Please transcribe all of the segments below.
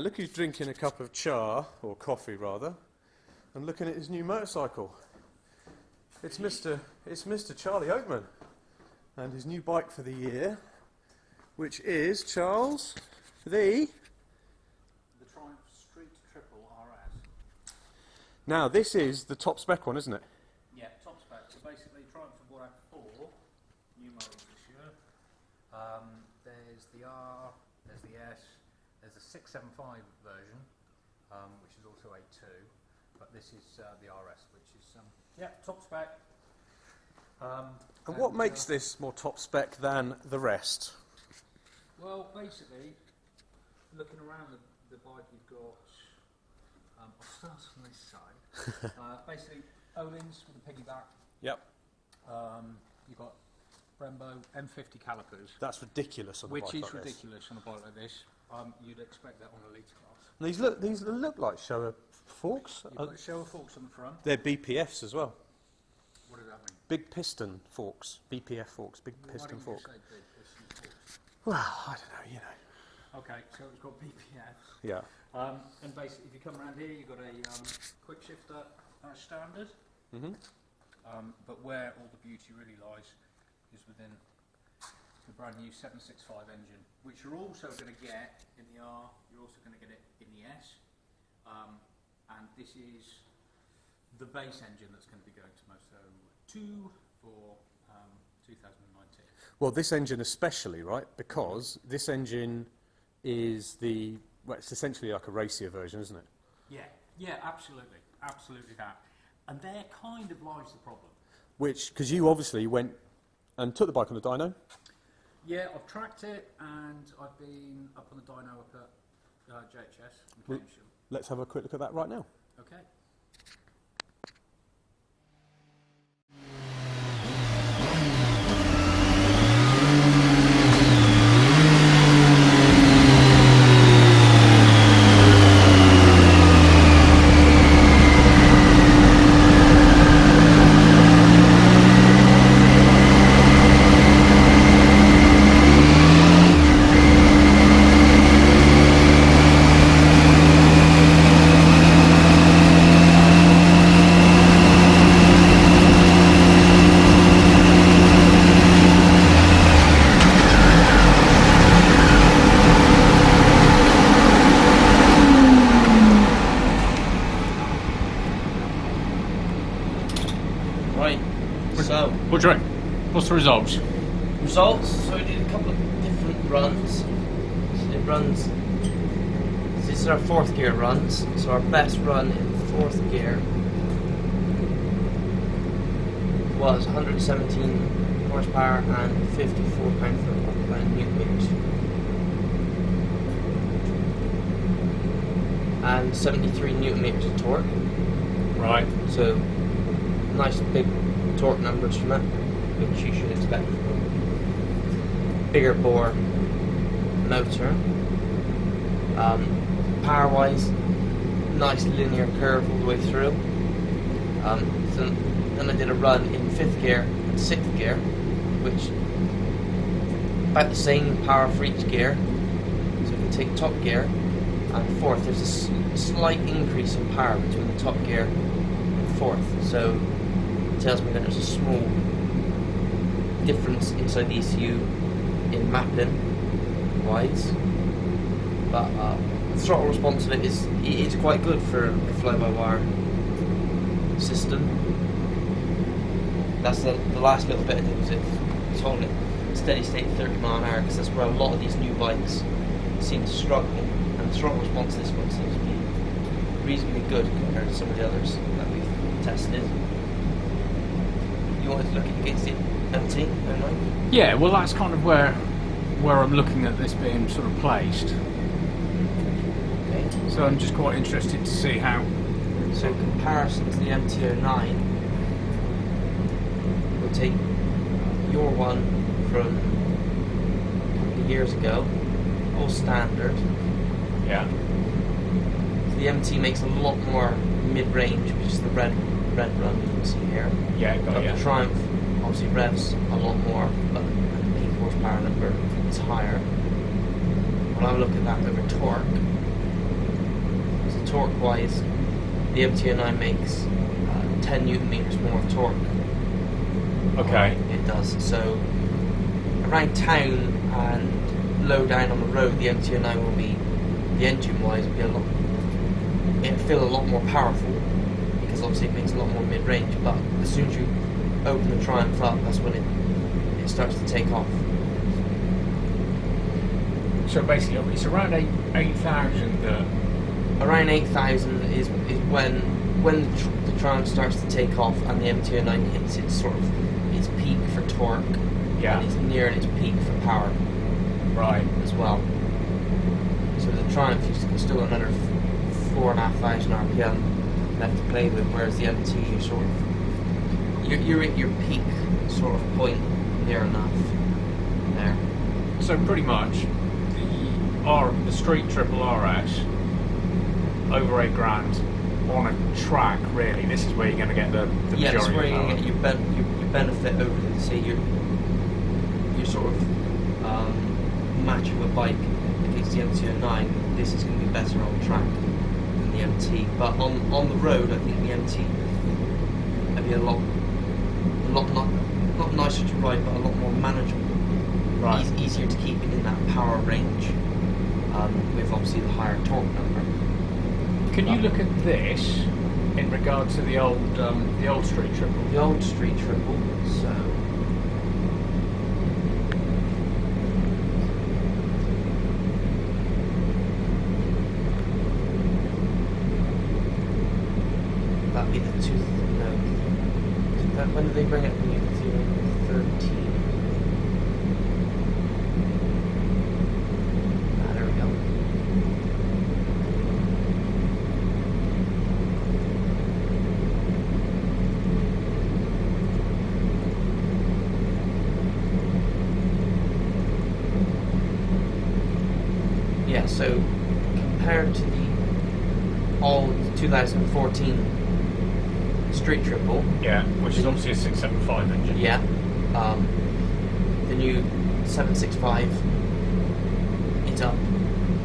look who's drinking a cup of cha, or coffee rather, and looking at his new motorcycle. It's Mr. Charlie Oakman, and his new bike for the year, which is, Charles, the Triumph Street Triple RS. Now this is the top spec one, isn't it? Yeah, top spec. So basically, Triumph have brought out 4 new models this year. There's the R, there's the S, there's the 675 version, which is also a 2, but this is the RS, which is top spec. And what makes this more top spec than the rest? Well, basically, looking around the bike, you've got. I'll start on this side. Basically, Ohlins with a piggyback. Yep. You've got Brembo M50 calipers. That's ridiculous on a bike like this. Which is ridiculous on a bike like this. You'd expect that on a Elite class. And these look like Showa forks. You've got Showa forks on the front. They're BPFs as well. What does that mean? Big piston forks, BPF forks, big piston fork. Why do you say big piston forks? Well, I don't know, you know. Okay, so it's got BPFs. Yeah. And basically, if you come around here, you've got a quick shifter standard. Mm-hmm. But where all the beauty really lies is within the brand new 765 engine, which you're also going to get in the R, you're also going to get it in the S. And this is the base engine that's going to be going to Moto 2 for 2019. Well, this engine especially, right? Because this engine is it's essentially like a racier version, isn't it? Yeah, absolutely that. And there kind of lies the problem. Because you obviously went and took the bike on the dyno. Yeah, I've tracked it, and I've been up on the dyno up at JHS. Let's have a quick look at that right now. Okay. What do you reckon? What's the results? So we did a couple of different runs. This is our 4th gear runs. So our best run in 4th gear was 117 horsepower and 54 pound-foot by newton meters. And 73 newton meters of torque. Right. So nice big torque numbers from it, which you should expect from a bigger bore motor. Power wise, nice linear curve all the way through. So then I did a run in 5th gear and 6th gear, which about the same power for each gear. So if you take top gear and 4th, there's a slight increase in power between the top gear and 4th. So tells me that there's a small difference inside the ECU in mapping wise, but the throttle response of it is quite good for a fly-by-wire system. That's the last little bit I did, was it's holding it steady state 30 mile an hour, because that's where a lot of these new bikes seem to struggle, and the throttle response of this one seems to be reasonably good compared to some of the others that we've tested. You wanted to look against the MT, don't I? Yeah, well that's kind of where I'm looking at this being sort of placed. Okay. So I'm just quite interested to see how. So in comparison to the MT-09, we'll take your one from a couple of years ago, all standard. Yeah. So the MT makes a lot more mid-range, which is the red run you can see here. Yeah, got it. The Triumph obviously revs a lot more, but the peak horsepower number is higher. When I look at that over torque, torque-wise, the MT09 makes 10 newton meters more of torque. Okay. It does. So around town and low down on the road, the MT09 will be, the engine-wise, it'll feel a lot more powerful because obviously it makes a lot more mid-range. But as soon as you open the Triumph up, that's when it starts to take off. So basically, it's around 8,000. Around 8,000 is when the Triumph starts to take off and the MT09 hits its peak for torque. Yeah. And it's nearing its peak for power. Right. As well. So the Triumph, you've still got another 4,500 RPM left to play with, whereas the MT, you're at your peak sort of point near enough there. So pretty much, the Street Triple RS over $8,000 on a track. Really, this is where you're going to get the yeah, majority that's where of you're power. going to get your benefit over, say, your sort of match of a bike against the MT09. This is going to be better on track than the MT, but on the road, I think the MT would be a lot not nicer to ride, but a lot more manageable. Right. Easier to keep in that power range, with obviously the higher torque number. Can you look at this in regard to the old Street Triple? The old Street Triple, so that'd be the tooth. No, when did they bring it? 13. Ah, there we go. Yeah, so compared to the old 2014 Street Triple, Yeah, which is obviously a 675 engine. yeah, the new 765 is up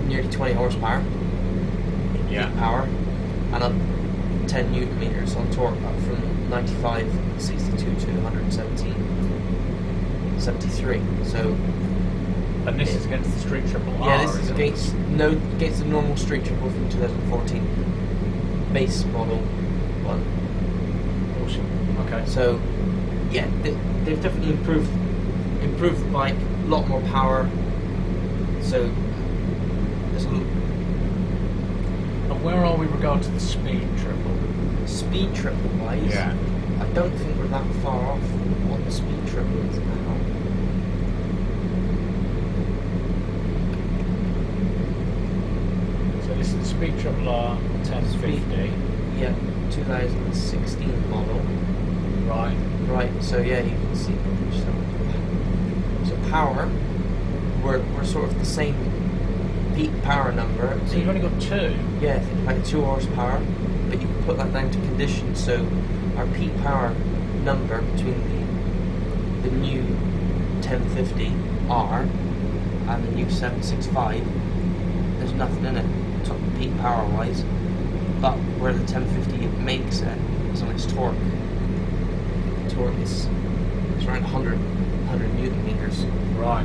nearly 20 horsepower, Yeah. peak power, and up 10 newton meters on torque, up from 95.62 to 117, 73. So And this is against the Street Triple R. yeah, this is isn't it? against the normal Street Triple from 2014 base model one. Awesome. Okay. So yeah, they've definitely improved the bike, a lot more power. So there's a little And where are we regard to the Speed Triple? speed triple wise. Yeah. I don't think we're that far off what the speed triple is now. So this is the Speed Triple R 1050. Yeah, 2016 model. Right. Right, so yeah, you can see. So power, we're sort of the same peak power number. So you've only got two. Yeah, like 2 horsepower, but you can put that down to condition. So our peak power number between the new 1050R and the new 765, there's nothing in it, top peak power wise. But where the 1050 makes it is on its torque. The torque is around 100 newton meters. Right.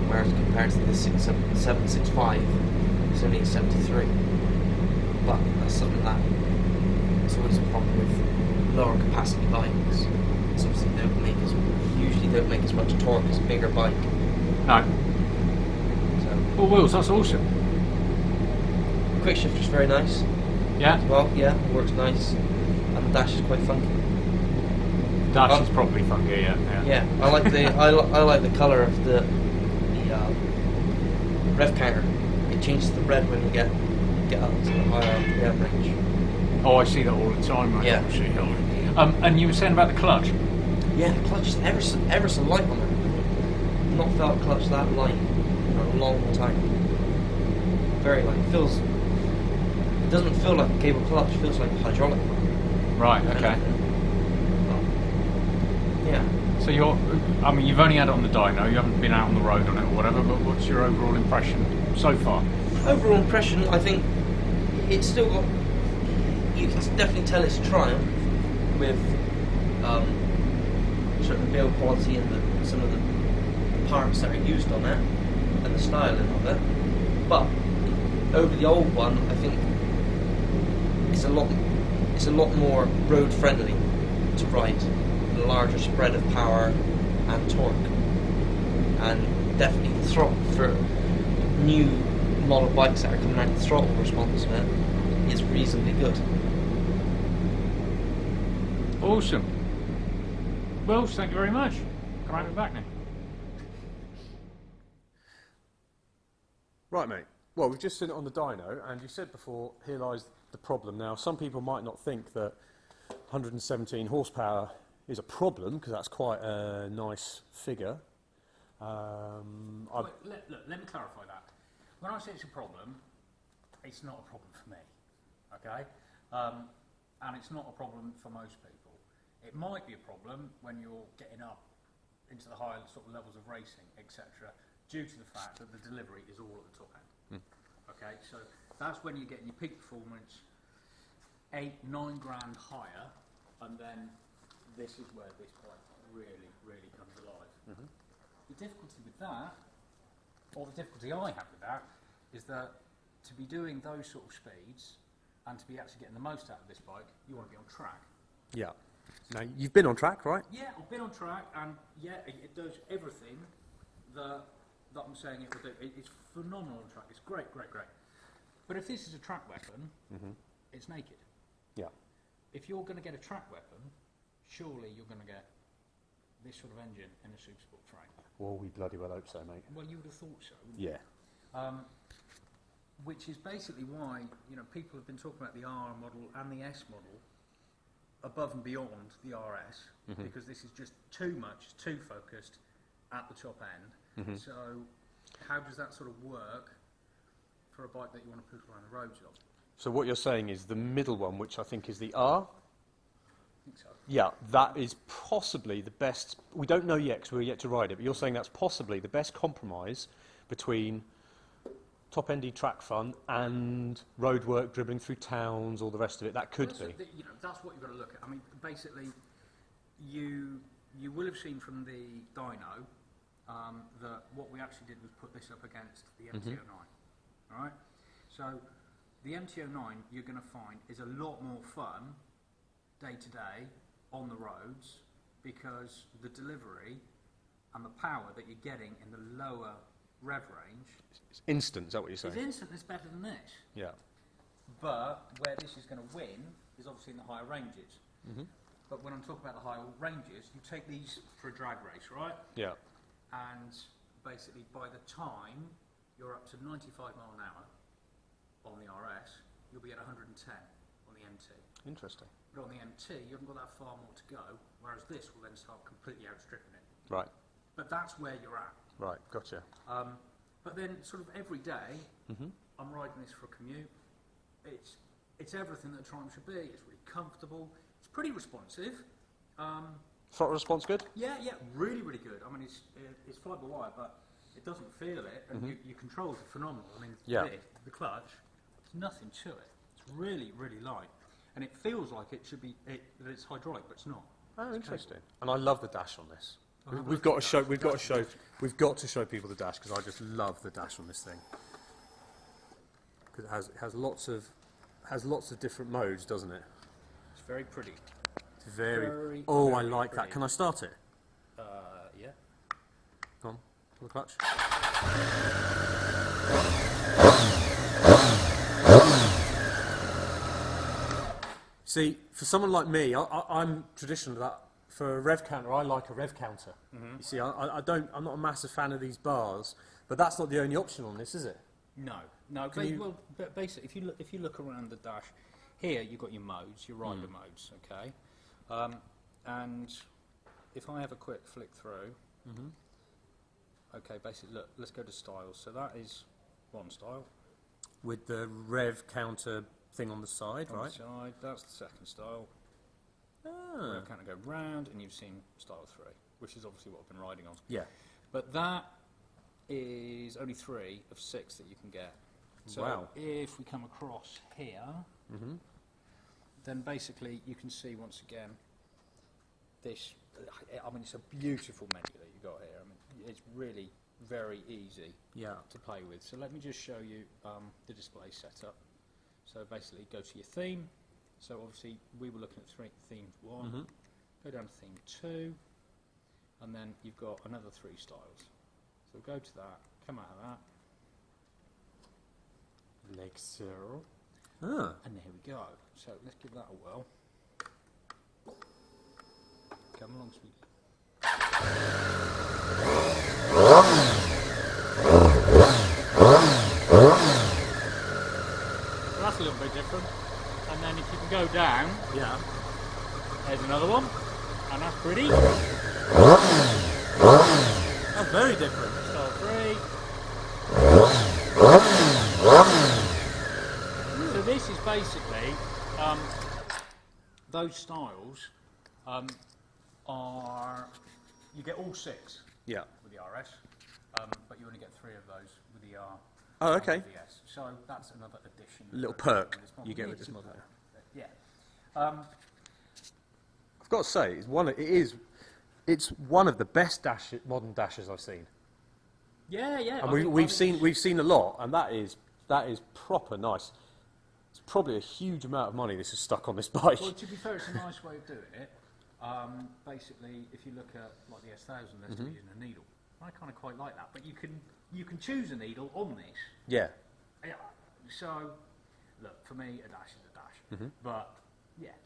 Whereas compared to the 765, it's only at 73. But that's something that's always a problem with lower capacity bikes. It's obviously usually don't make as much torque as a bigger bike. No. So All wheels. That's awesome. quick shifter's very nice. Yeah. Well, yeah, it works nice, and the dash is quite funky. Dash is probably funky. Yeah. Yeah, I like the I like the colour of the rev counter. It changes the red when you get up to the higher RPM range. Oh, I see that all the time. Right? Yeah. Actually, and you were saying about the clutch. Yeah, the clutch is ever so light on it. Not felt a clutch that light for a long time. Very light. It doesn't feel like a cable clutch. It feels like a hydraulic one. Right. Okay. Yeah. So you've only had it on the dyno. You haven't been out on the road on it or whatever. But what's your overall impression so far? Overall impression, I think it's still got. You can definitely tell it's a Triumph with certain build quality and some of the parts that are used on it and the styling of it. But over the old one, I think it's a lot more road friendly to ride, a larger spread of power and torque, and definitely the throttle for new model bikes that are coming out. The throttle response of it is reasonably good. Awesome. Well, thank you very much. Can I have it back now? Right, mate. Well, we've just seen it on the dyno, and you said before, here lies the problem. Now, some people might not think that 117 horsepower is a problem, because that's quite a nice figure. Wait, let me clarify that. When I say it's a problem, it's not a problem for me, okay? And it's not a problem for most people. It might be a problem when you're getting up into the higher sort of levels of racing, etc., due to the fact that the delivery is all at the top end. Okay, so that's when you're getting your peak performance 8-9 grand higher, and then this is where this bike really comes alive. The difficulty with that, or the difficulty I have with that, is that to be doing those sort of speeds and to be actually getting the most out of this bike, you want to be on track. Yeah. Now, you've been on track, right? Yeah, I've been on track, and yeah, it does everything that I'm saying it will do. It's phenomenal on track. It's great. But if this is a track weapon, it's naked. Yeah. If you're going to get a track weapon, surely you're going to get this sort of engine in a Supersport frame. Well, we bloody well hope so, mate. Well, you would have thought so. Wouldn't you? Yeah. Which is basically why people have been talking about the R model and the S model above and beyond the RS, because this is just too much, too focused at the top end. So how does that sort of work for a bike that you want to put around the roads on? So what you're saying is the middle one, which I think is the R? I think so. Yeah, that is possibly the best. We don't know yet because we're yet to ride it, but you're saying that's possibly the best compromise between top-endy track fun and road work, dribbling through towns, all the rest of it. That could be. That's what you've got to look at. I mean, basically, you will have seen from the dyno that what we actually did was put this up against the MT-09. All right? So the MT-09 you're going to find is a lot more fun day to day on the roads, because the delivery and the power that you're getting in the lower rev range, It's instant, is that what you're saying? is instant. It's better than this. Yeah. But where this is going to win is obviously in the higher ranges. But when I'm talking about the higher ranges, you take these for a drag race, right? Yeah. And basically by the time you're up to 95 mile an hour on the RS, you'll be at 110 on the MT. Interesting. But on the MT, you haven't got that far more to go, whereas this will then start completely outstripping it. Right. But that's where you're at. Right, gotcha. But then sort of every day, I'm riding this for a commute. It's everything that a Triumph should be. It's really comfortable. It's pretty responsive. Throttle response good? Yeah, really good. I mean, it's fibre-wire, but it doesn't feel it, and your controls are phenomenal. I mean, the clutch, there's nothing to it. It's really light, and it feels like it should be that it's hydraulic, but it's not. Oh, interesting. And I love the dash on this. We've got to show people the dash, because I just love the dash on this thing. Because it has lots of different modes, doesn't it? It's very pretty. It's very. Very, Oh, very I like pretty. that. Can I start it? Yeah. Go on, pull the clutch. See, for someone like me, I'm traditional that. For a rev counter, I like a rev counter. You see, I'm not a massive fan of these bars, but that's not the only option on this, is it? No. But basically, if you look around the dash, here you've got your modes, your rider modes, okay. And if I have a quick flick through, okay, basically, look, let's go to styles. So that is one style. With the rev counter thing on the side, On right? the side, that's the second style. Ah. Kind of go round, and you've seen style 3, which is obviously what I've been riding on. Yeah. But that is only 3 of 6 that you can get. So Wow. if we come across here, then basically you can see once again this. I mean, it's a beautiful menu that you've got here. I mean, it's really very easy to play with. So let me just show you the display setup. So basically, go to your theme. So obviously, we were looking at theme 1. Go down to theme 2, and then you've got another 3 styles. So go to that, come out of that, Like so. and there we go. So let's give that a whirl. Come along, sweetie. So that's a little bit different. And then if you can go down, Yeah. there's another one, and that's pretty. That's very different. Style 3. So this is basically those styles are you get all 6 Yeah. with the RS, but you only get 3 of those with the R. Oh, and okay. with the S. So that's another addition. Little to perk this model. you get Yeah, with this it's a model. perk. Yeah. I've got to say, it's one of the best modern dashes I've seen. Yeah. And I think we've seen a lot, and that is proper nice. It's probably a huge amount of money this is stuck on this bike. Well, to be fair, it's a nice way of doing it. Basically, if you look at like the S1000, they're still using a needle. I kind of quite like that, but you can choose a needle on this. Yeah. Yeah. So, look, for me, a dash is a dash. But yeah,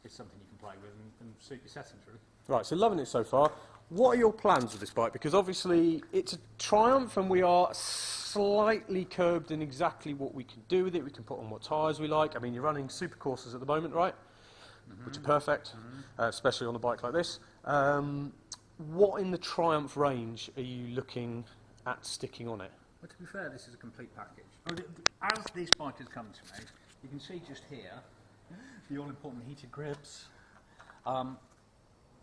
it's something you can play with and suit your settings really. Right, so loving it so far. What are your plans with this bike? Because obviously it's a Triumph and we are slightly curbed in exactly what we can do with it. We can put on what tyres we like. I mean, you're running super courses at the moment, right? Which are perfect, especially on a bike like this. What in the Triumph range are you looking at sticking on it? But to be fair, this is a complete package. As this bike has come to me, you can see just here the all-important heated grips.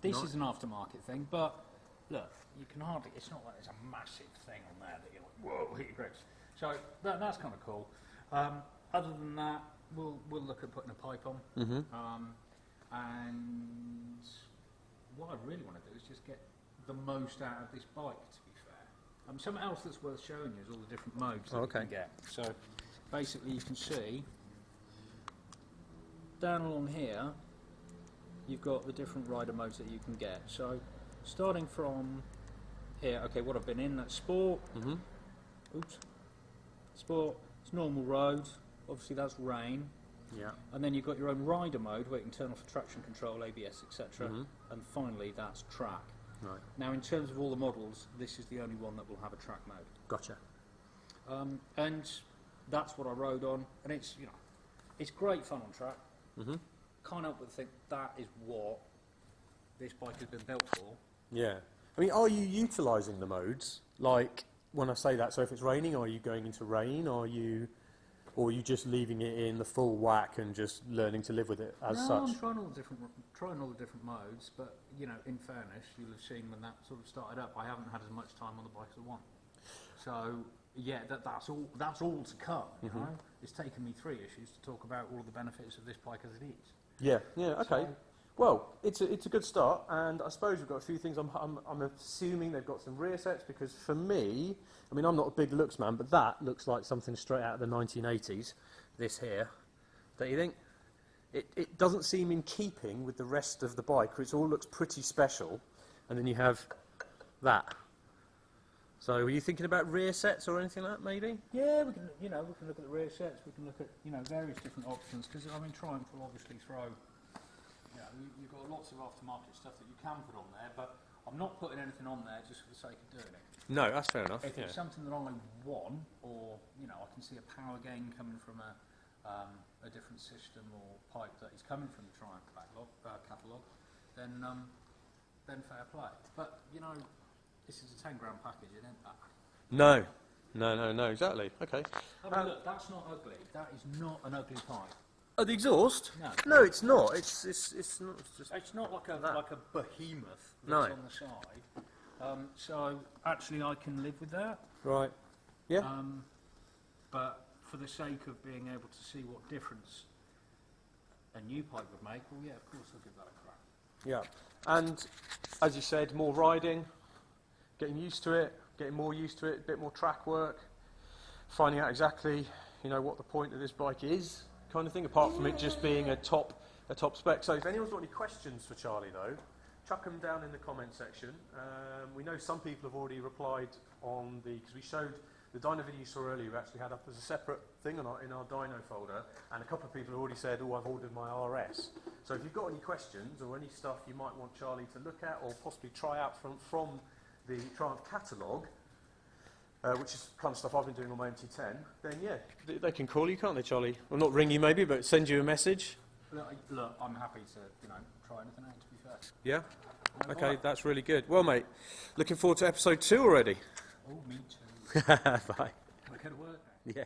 This is an aftermarket thing, but look, you can hardly. It's not like there's a massive thing on there that you're like, whoa, heated grips. So that's kind of cool. Other than that, we'll look at putting a pipe on. And what I really want to do is just get the most out of this bike, to be fair. Something else that's worth showing you is all the different modes that you can get. So basically you can see down along here you've got the different rider modes that you can get. So starting from here, okay, what I've been in, that's Sport. Oops. Sport, it's normal road. Obviously that's rain. Yeah. And then you've got your own rider mode where you can turn off the traction control, ABS, etc. And finally, that's track. Right. Now, in terms of all the models, this is the only one that will have a track mode. Gotcha. And that's what I rode on, and it's it's great fun on track. Can't help but think that is what this bike has been built for. Yeah. I mean, are you utilising the modes? Like, when I say that, so if it's raining, are you going into rain? Or are you just leaving it in the full whack and just learning to live with it as such? I'm trying all the different modes, but in fairness, you'll have seen when that sort of started up, I haven't had as much time on the bike as I want. So yeah, that's all to come. You know, it's taken me 3 issues to talk about all of the benefits of this bike as it is. Yeah. Okay. Well, it's a good start, and I suppose we've got a few things. I'm assuming they've got some rear sets, because for me, I mean, I'm not a big looks man, but that looks like something straight out of the 1980s. This here, don't you think? It doesn't seem in keeping with the rest of the bike. It all looks pretty special, and then you have that. So, were you thinking about rear sets or anything like that, maybe? Yeah, we can look at the rear sets. We can look at various different options, because I mean, Triumph will obviously throw. You've got lots of aftermarket stuff that you can put on there, but I'm not putting anything on there just for the sake of doing it. No, that's fair enough. If it's something that I want, or I can see a power gain coming from a different system or pipe that is coming from the Triumph catalogue, then fair play. But this is a 10 grand package, isn't it? No, exactly. Okay. I mean, look, that's not ugly. That is not an ugly pipe. Oh, the exhaust? No. No, it's not. It's not. It's not like a behemoth that's No. on the side. So actually, I can live with that. Right. Yeah. But for the sake of being able to see what difference a new pipe would make, well, yeah, of course I'll give that a crack. Yeah, and as you said, more riding, getting used to it, getting more used to it, a bit more track work, finding out exactly, you know, what the point of this bike is, kind of thing, apart from it just being a top spec. So if anyone's got any questions for Charlie though, chuck them down in the comment section. We know some people have already replied on the, because we showed the dyno video you saw earlier, we actually had up as a separate thing in our dyno folder, and a couple of people have already said, oh, I've ordered my RS. So if you've got any questions or any stuff you might want Charlie to look at or possibly try out from the Triumph catalogue, which is kind of stuff I've been doing on my MT10, then yeah, they can call you, can't they, Charlie? Well, not ring you maybe, but send you a message. Look, I'm happy to, you know, try anything out, to be fair. Yeah? Okay, Alright. that's really good. Well, mate, looking forward to episode 2 already. Oh, me too. Bye. I go to work now. Yeah.